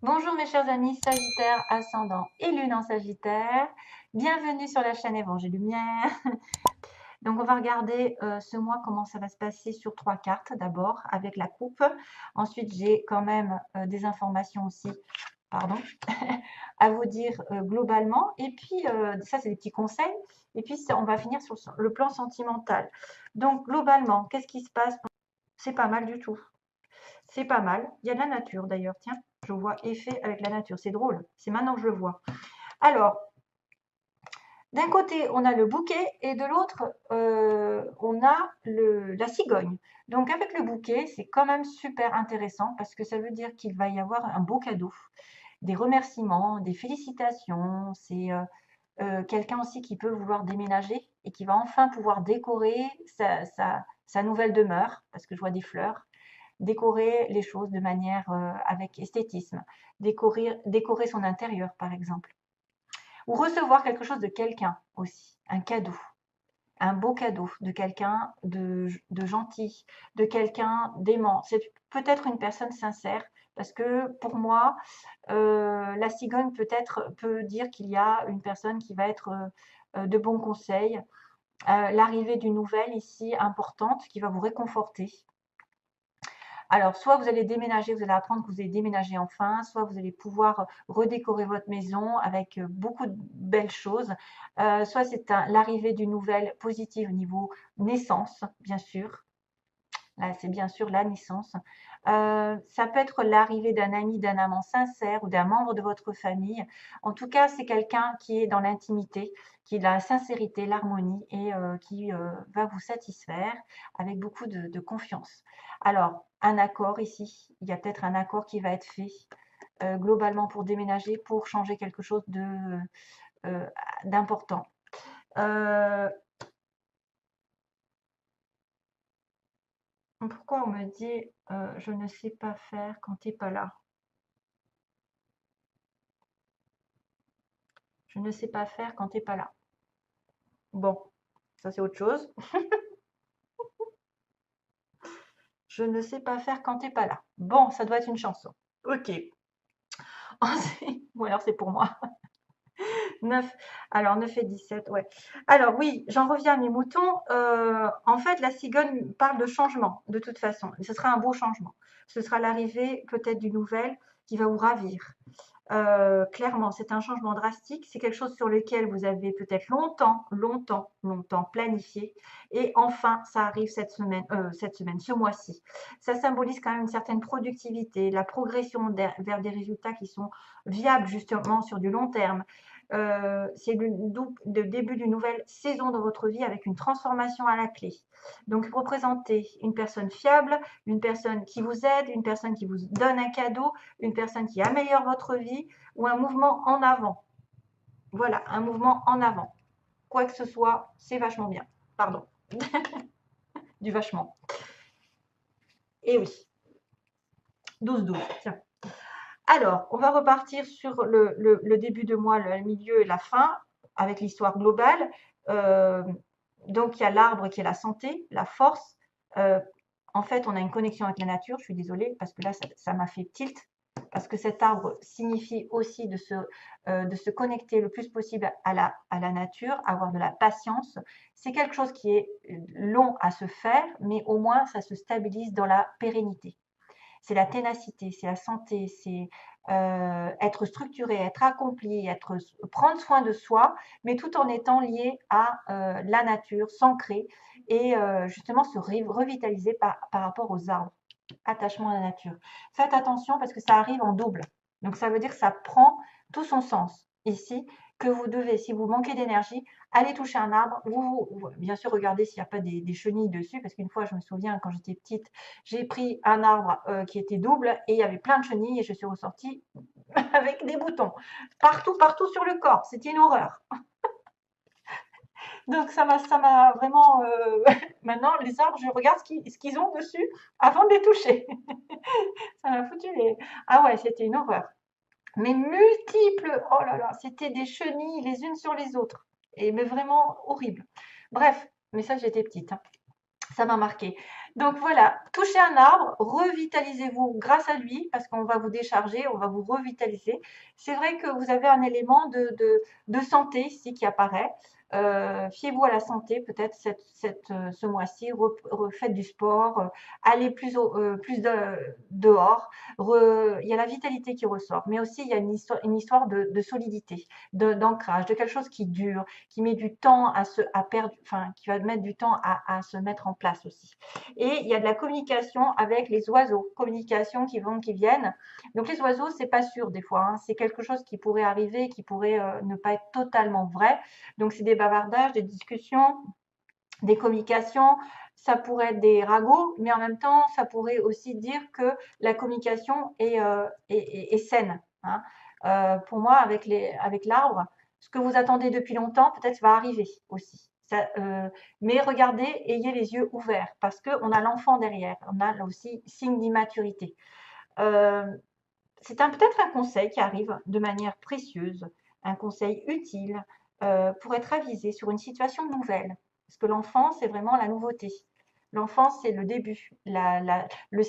Bonjour mes chers amis Sagittaire, ascendant et lune en Sagittaire. Bienvenue sur la chaîne Évangile Lumière. Donc on va regarder ce mois comment ça va se passer sur 3 cartes d'abord avec la coupe. Ensuite j'ai quand même des informations aussi, pardon, à vous dire globalement. Et puis ça c'est des petits conseils. Et puis on va finir sur le plan sentimental. Donc globalement, qu'est-ce qui se passe? C'est pas mal du tout. C'est pas mal. Il y a de la nature d'ailleurs. Tiens, je vois effet avec la nature. C'est drôle. C'est maintenant que je le vois. Alors, d'un côté, on a le bouquet et de l'autre, on a la cigogne. Donc, avec le bouquet, c'est quand même super intéressant parce que ça veut dire qu'il va y avoir un beau cadeau, des remerciements, des félicitations. C'est quelqu'un aussi qui peut vouloir déménager et qui va enfin pouvoir décorer sa nouvelle demeure parce que je vois des fleurs, décorer les choses de manière avec esthétisme, décorer son intérieur par exemple, ou recevoir quelque chose de quelqu'un aussi, un cadeau, un beau cadeau de quelqu'un de gentil, de quelqu'un d'aimant. C'est peut-être une personne sincère parce que pour moi, la cigogne peut dire qu'il y a une personne qui va être de bons conseils, l'arrivée d'une nouvelle ici importante qui va vous réconforter. Alors, soit vous allez déménager, vous allez apprendre que vous allez déménager enfin, soit vous allez pouvoir redécorer votre maison avec beaucoup de belles choses, soit c'est l'arrivée d'une nouvelle positive au niveau naissance, bien sûr. Là, c'est bien sûr la naissance. Ça peut être l'arrivée d'un ami, d'un amant sincère ou d'un membre de votre famille. En tout cas, c'est quelqu'un qui est dans l'intimité, qui est dans la sincérité, l'harmonie et qui va vous satisfaire avec beaucoup de confiance. Alors, un accord ici, il y a peut-être un accord qui va être fait globalement pour déménager, pour changer quelque chose euh, d'important. Euh, Pourquoi on me dit je ne sais pas faire quand tu n'es pas là? Je ne sais pas faire quand tu n'es pas là. Bon, ça c'est autre chose. Je ne sais pas faire quand tu n'es pas là. Bon, ça doit être une chanson. Ok. Ou alors c'est pour moi. 9. Alors 9 et 17, ouais. Alors oui, j'en reviens à mes moutons. En fait, la cigogne parle de changement, de toute façon. Ce sera un beau changement. Ce sera l'arrivée peut-être d'une nouvelle qui va vous ravir. Clairement, c'est un changement drastique. C'est quelque chose sur lequel vous avez peut-être longtemps planifié. Et enfin, ça arrive ce mois-ci. Ça symbolise quand même une certaine productivité, la progression vers des résultats qui sont viables justement sur du long terme. C'est le début d'une nouvelle saison dans votre vie avec une transformation à la clé. Donc, représentez une personne fiable, une personne qui vous aide, une personne qui vous donne un cadeau, une personne qui améliore votre vie ou un mouvement en avant. Voilà, un mouvement en avant. Quoi que ce soit, c'est vachement bien. Pardon, du vachement. Et oui, 12-12. Tiens. Alors, on va repartir sur le début de mois, le milieu et la fin, avec l'histoire globale. Euh, donc, il y a l'arbre qui est la santé, la force. Euh, En fait, on a une connexion avec la nature. Je suis désolée parce que là, ça m'a fait tilt. Parce que cet arbre signifie aussi de se connecter le plus possible à la nature, avoir de la patience. C'est quelque chose qui est long à se faire, mais au moins, ça se stabilise dans la pérennité. C'est la ténacité, c'est la santé, c'est être structuré, être accompli, prendre soin de soi, mais tout en étant lié à la nature, s'ancrer et justement se revitaliser par rapport aux arbres. Attachement à la nature. Faites attention parce que ça arrive en double. Donc ça veut dire que ça prend tout son sens ici, que vous devez, si vous manquez d'énergie, aller toucher un arbre, ou bien sûr regarder s'il n'y a pas des chenilles dessus, parce qu'une fois, je me souviens, quand j'étais petite, j'ai pris un arbre qui était double et il y avait plein de chenilles et je suis ressortie avec des boutons. Partout sur le corps. C'était une horreur. Donc ça m'a vraiment... Maintenant, les arbres, je regarde ce qu'ils ont dessus avant de les toucher. Ça m'a foutu les... Ah ouais, c'était une horreur. Mais multiples, oh là là, c'était des chenilles les unes sur les autres. Mais vraiment horrible. Bref, mais ça j'étais petite, hein. Ça m'a marqué. Donc voilà, touchez un arbre, revitalisez-vous grâce à lui, parce qu'on va vous décharger, on va vous revitaliser. C'est vrai que vous avez un élément de santé ici qui apparaît. Fiez-vous à la santé, peut-être ce mois-ci, refaites du sport, allez dehors. Il y a la vitalité qui ressort, mais aussi il y a une histoire de solidité, d'ancrage, de quelque chose qui dure, qui met du temps à perdre, enfin, qui va mettre du temps à se mettre en place aussi. Et il y a de la communication avec les oiseaux, communication qui vont, qui viennent. Donc les oiseaux, c'est pas sûr des fois, hein. C'est quelque chose qui pourrait arriver, qui pourrait ne pas être totalement vrai. Donc c'est des bavardages, des discussions, des communications. Ça pourrait être des ragots, mais en même temps, ça pourrait aussi dire que la communication est saine, hein. Pour moi, avec l'arbre, ce que vous attendez depuis longtemps, peut-être va arriver aussi. Ça, mais regardez, ayez les yeux ouverts parce qu'on a l'enfant derrière. On a là aussi signe d'immaturité. Euh, c'est peut-être un conseil qui arrive de manière précieuse, un conseil utile pour être avisé sur une situation nouvelle. Parce que l'enfant, c'est vraiment la nouveauté. L'enfance, c'est le début, euh, le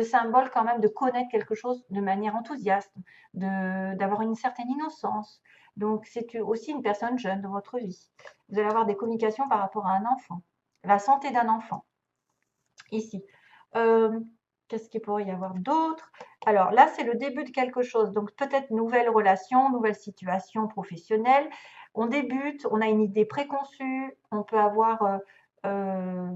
symbole quand même de connaître quelque chose de manière enthousiaste, d'avoir une certaine innocence. Donc, c'est aussi une personne jeune de votre vie. Vous allez avoir des communications par rapport à un enfant, la santé d'un enfant, ici. Euh, Qu'est-ce qu'il pourrait y avoir d'autre? Alors là, c'est le début de quelque chose. Donc peut-être nouvelle relation, nouvelle situation professionnelle. On débute, on a une idée préconçue, on peut avoir euh,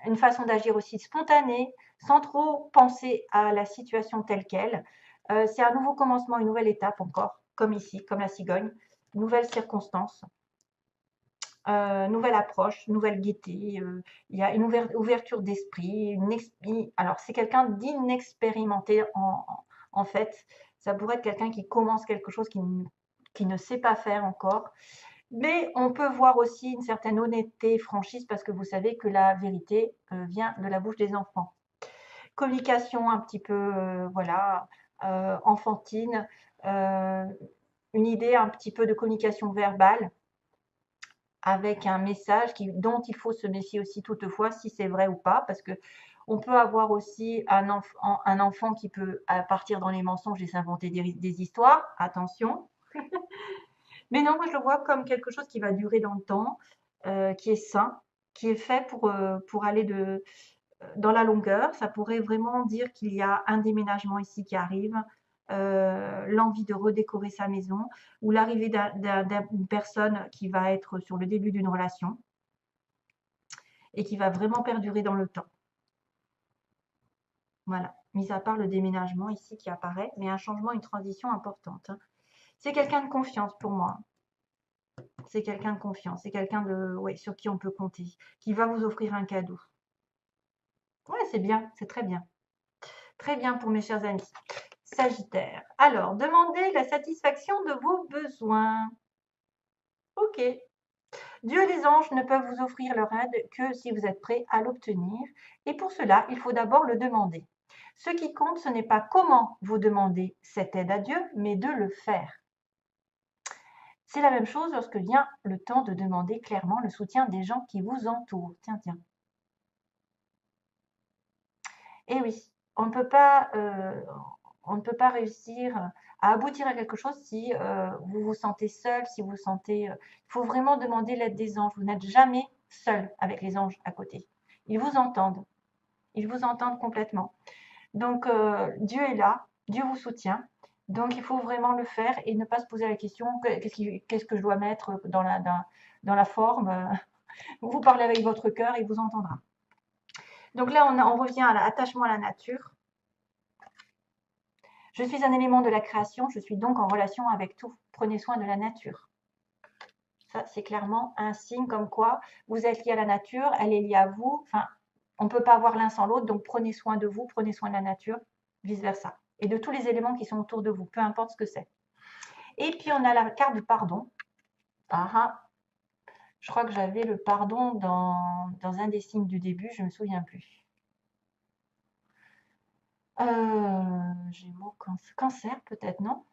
une façon d'agir aussi spontanée, sans trop penser à la situation telle qu'elle. C'est un nouveau commencement, une nouvelle étape encore, comme ici, comme la cigogne, nouvelle circonstance. Nouvelle approche, nouvelle gaieté, il y a une ouverture d'esprit, alors c'est quelqu'un d'inexpérimenté en fait. Ça pourrait être quelqu'un qui commence quelque chose qui ne sait pas faire encore. Mais on peut voir aussi une certaine honnêteté, franchise, parce que vous savez que la vérité vient de la bouche des enfants. Communication un petit peu, voilà, enfantine, euh, une idée un petit peu de communication verbale avec un message dont il faut se méfier aussi toutefois si c'est vrai ou pas, parce que on peut avoir aussi un enfant qui peut partir dans les mensonges et s'inventer des histoires, attention. Mais non, moi je le vois comme quelque chose qui va durer dans le temps, qui est sain, qui est fait pour aller dans la longueur. Ça pourrait vraiment dire qu'il y a un déménagement ici qui arrive, l'envie de redécorer sa maison ou l'arrivée d'une personne qui va être sur le début d'une relation et qui va vraiment perdurer dans le temps. Voilà, mis à part le déménagement ici qui apparaît, mais un changement, une transition importante, hein. C'est quelqu'un de confiance pour moi. C'est quelqu'un de confiance, c'est quelqu'un ouais, sur qui on peut compter, qui va vous offrir un cadeau. Ouais, c'est bien, c'est très bien. Très bien pour mes chers amis. Sagittaire. Alors, demandez la satisfaction de vos besoins. Ok. Dieu et les anges ne peuvent vous offrir leur aide que si vous êtes prêt à l'obtenir. Et pour cela, il faut d'abord le demander. Ce qui compte, ce n'est pas comment vous demandez cette aide à Dieu, mais de le faire. C'est la même chose lorsque vient le temps de demander clairement le soutien des gens qui vous entourent. Tiens, tiens. Eh oui, on ne peut pas réussir à aboutir à quelque chose si vous vous sentez seul, si vous vous sentez. Il faut vraiment demander l'aide des anges. Vous n'êtes jamais seul avec les anges à côté. Ils vous entendent. Ils vous entendent complètement. Donc, Dieu est là. Dieu vous soutient. Donc, il faut vraiment le faire et ne pas se poser la question qu'est-ce que je dois mettre dans la forme. Vous parlez avec votre cœur, il vous entendra. Donc là, on revient à l'attachement à la nature. Je suis un élément de la création, je suis donc en relation avec tout. Prenez soin de la nature. Ça, c'est clairement un signe comme quoi vous êtes lié à la nature, elle est liée à vous. Enfin, on ne peut pas avoir l'un sans l'autre, donc prenez soin de vous, prenez soin de la nature, vice-versa. Et de tous les éléments qui sont autour de vous, peu importe ce que c'est. Et puis, on a la carte du pardon. Ah, ah. Je crois que j'avais le pardon dans un des signes du début, je ne me souviens plus. Gémeaux, cancer peut-être, non?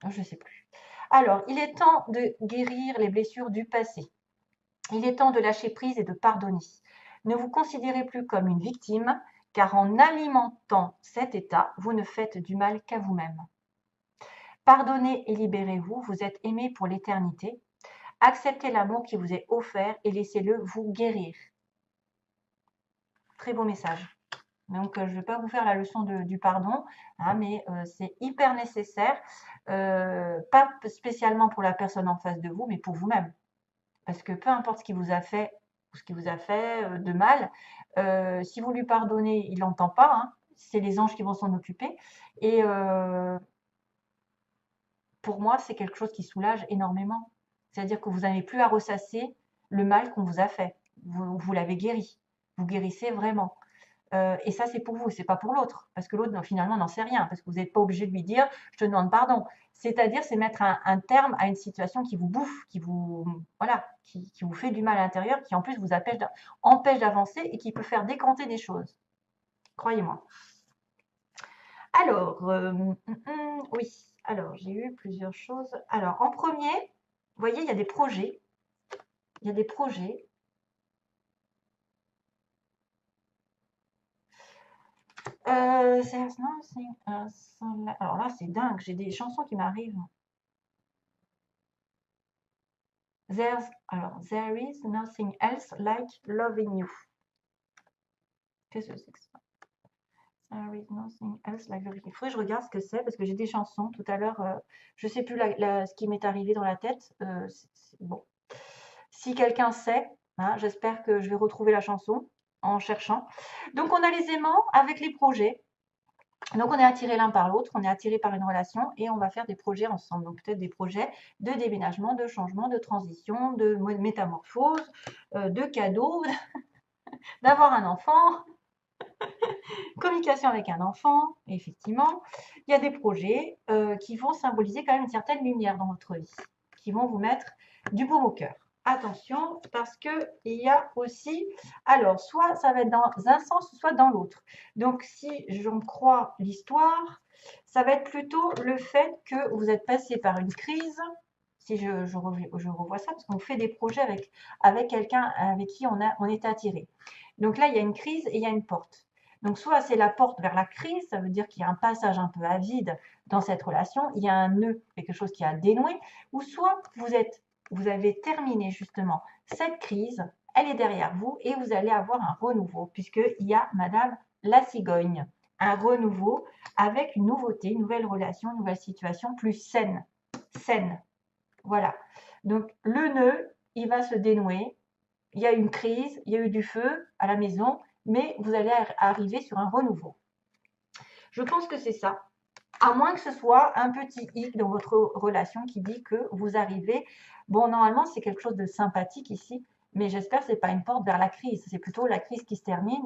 Je ne sais plus. Alors, il est temps de guérir les blessures du passé. Il est temps de lâcher prise et de pardonner. Ne vous considérez plus comme une victime, car en alimentant cet état, vous ne faites du mal qu'à vous-même. Pardonnez et libérez-vous, vous êtes aimé pour l'éternité. Acceptez l'amour qui vous est offert et laissez-le vous guérir. Très beau message. Donc, je ne vais pas vous faire la leçon du pardon, hein, mais c'est hyper nécessaire, pas spécialement pour la personne en face de vous, mais pour vous-même. Parce que peu importe ce qu'il vous a fait, ou ce qui vous a fait de mal, si vous lui pardonnez, il n'entend pas, hein, c'est les anges qui vont s'en occuper. Et pour moi, c'est quelque chose qui soulage énormément. C'est-à-dire que vous n'avez plus à ressasser le mal qu'on vous a fait. Vous l'avez guéri. Vous guérissez vraiment. Et ça, c'est pour vous, c'est pas pour l'autre. Parce que l'autre, finalement, n'en sait rien. Parce que vous n'êtes pas obligé de lui dire « je te demande pardon ». C'est-à-dire, c'est mettre un terme à une situation qui vous bouffe, voilà, qui vous fait du mal à l'intérieur, qui en plus vous empêche d'avancer et qui peut faire décanter des choses. Croyez-moi. Alors, oui. Alors, j'ai eu plusieurs choses. Alors, en premier, vous voyez, il y a des projets. Il y a des projets. Alors là, c'est dingue. J'ai des chansons qui m'arrivent. There is nothing else like loving you. Qu'est-ce que c'est que ça? There is nothing else like loving you. Il faudrait que je regarde ce que c'est parce que j'ai des chansons. Tout à l'heure, je ne sais plus ce qui m'est arrivé dans la tête. Bon. Si quelqu'un sait, hein, j'espère que je vais retrouver la chanson en cherchant. Donc, on a les aimants avec les projets. Donc, on est attiré l'un par l'autre, on est attiré par une relation et on va faire des projets ensemble. Donc, peut-être des projets de déménagement, de changement, de transition, de métamorphose, de cadeaux, d'avoir un enfant, communication avec un enfant, effectivement. Il y a des projets qui vont symboliser quand même une certaine lumière dans votre vie, qui vont vous mettre du baume au cœur. Attention, parce qu'il y a aussi, alors, soit ça va être dans un sens, soit dans l'autre. Donc, si j'en crois l'histoire, ça va être plutôt le fait que vous êtes passé par une crise, si je revois ça, parce qu'on fait des projets avec quelqu'un avec qui on est attiré. Donc là, il y a une crise et il y a une porte. Donc, soit c'est la porte vers la crise, ça veut dire qu'il y a un passage un peu à vide dans cette relation, il y a un nœud, quelque chose qui a dénoué, ou soit vous avez terminé justement cette crise, elle est derrière vous et vous allez avoir un renouveau, puisqu'il y a Madame la cigogne, un renouveau avec une nouveauté, une nouvelle relation, une nouvelle situation plus saine. Saine. Voilà. Donc, le nœud, il va se dénouer. Il y a une crise, il y a eu du feu à la maison, mais vous allez arriver sur un renouveau. Je pense que c'est ça. À moins que ce soit un petit hic dans votre relation qui dit que vous arrivez. Bon, normalement, c'est quelque chose de sympathique ici, mais j'espère que ce n'est pas une porte vers la crise. C'est plutôt la crise qui se termine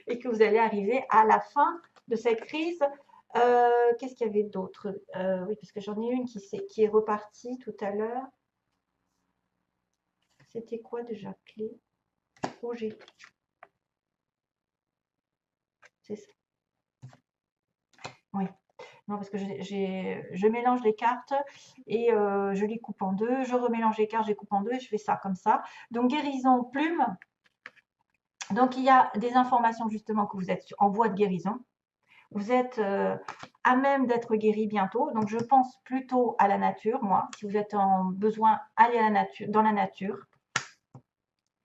et que vous allez arriver à la fin de cette crise. Qu'est-ce qu'il y avait d'autre? Oui, parce que j'en ai une qui est repartie tout à l'heure. C'était quoi déjà? Clé? Projet. C'est ça. Oui. Non, parce que je mélange les cartes et je les coupe en deux. Je remélange les cartes, je les coupe en deux et je fais ça comme ça. Donc, guérison, plume. Donc, il y a des informations justement que vous êtes en voie de guérison. Vous êtes à même d'être guéri bientôt. Donc, je pense plutôt à la nature, moi. Si vous êtes en besoin, allez à la nature, dans la nature.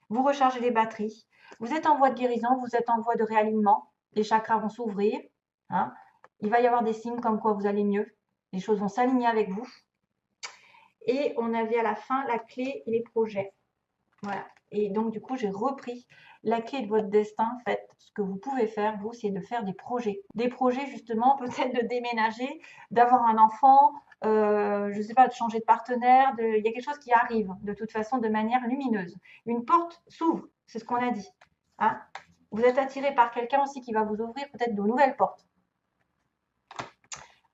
Vous rechargez les batteries. Vous êtes en voie de guérison, vous êtes en voie de réalignement. Les chakras vont s'ouvrir. Hein. Il va y avoir des signes comme quoi vous allez mieux. Les choses vont s'aligner avec vous. Et on avait à la fin la clé et les projets. Voilà. Et donc, du coup, j'ai repris la clé de votre destin. Faites ce que vous pouvez faire, vous, c'est de faire des projets. Des projets, justement, peut-être de déménager, d'avoir un enfant, je ne sais pas, de changer de partenaire. Il y a quelque chose qui arrive, de toute façon, de manière lumineuse. Une porte s'ouvre, c'est ce qu'on a dit. Hein, vous êtes attiré par quelqu'un aussi qui va vous ouvrir peut-être de nouvelles portes.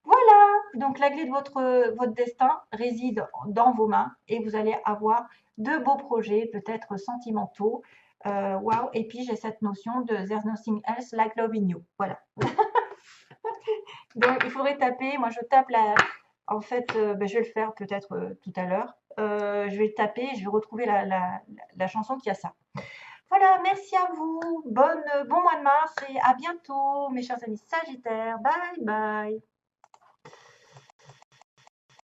Voilà, donc la clé de votre destin réside dans vos mains et vous allez avoir de beaux projets, peut-être sentimentaux. Wow. Et puis j'ai cette notion de There's nothing else like loving you. Voilà. Donc il faudrait taper, moi je tape en fait, je vais le faire peut-être tout à l'heure. je vais taper, je vais retrouver la chanson qui a ça. Voilà, merci à vous. Bon mois de mars et à bientôt, mes chers amis Sagittaires. Bye bye.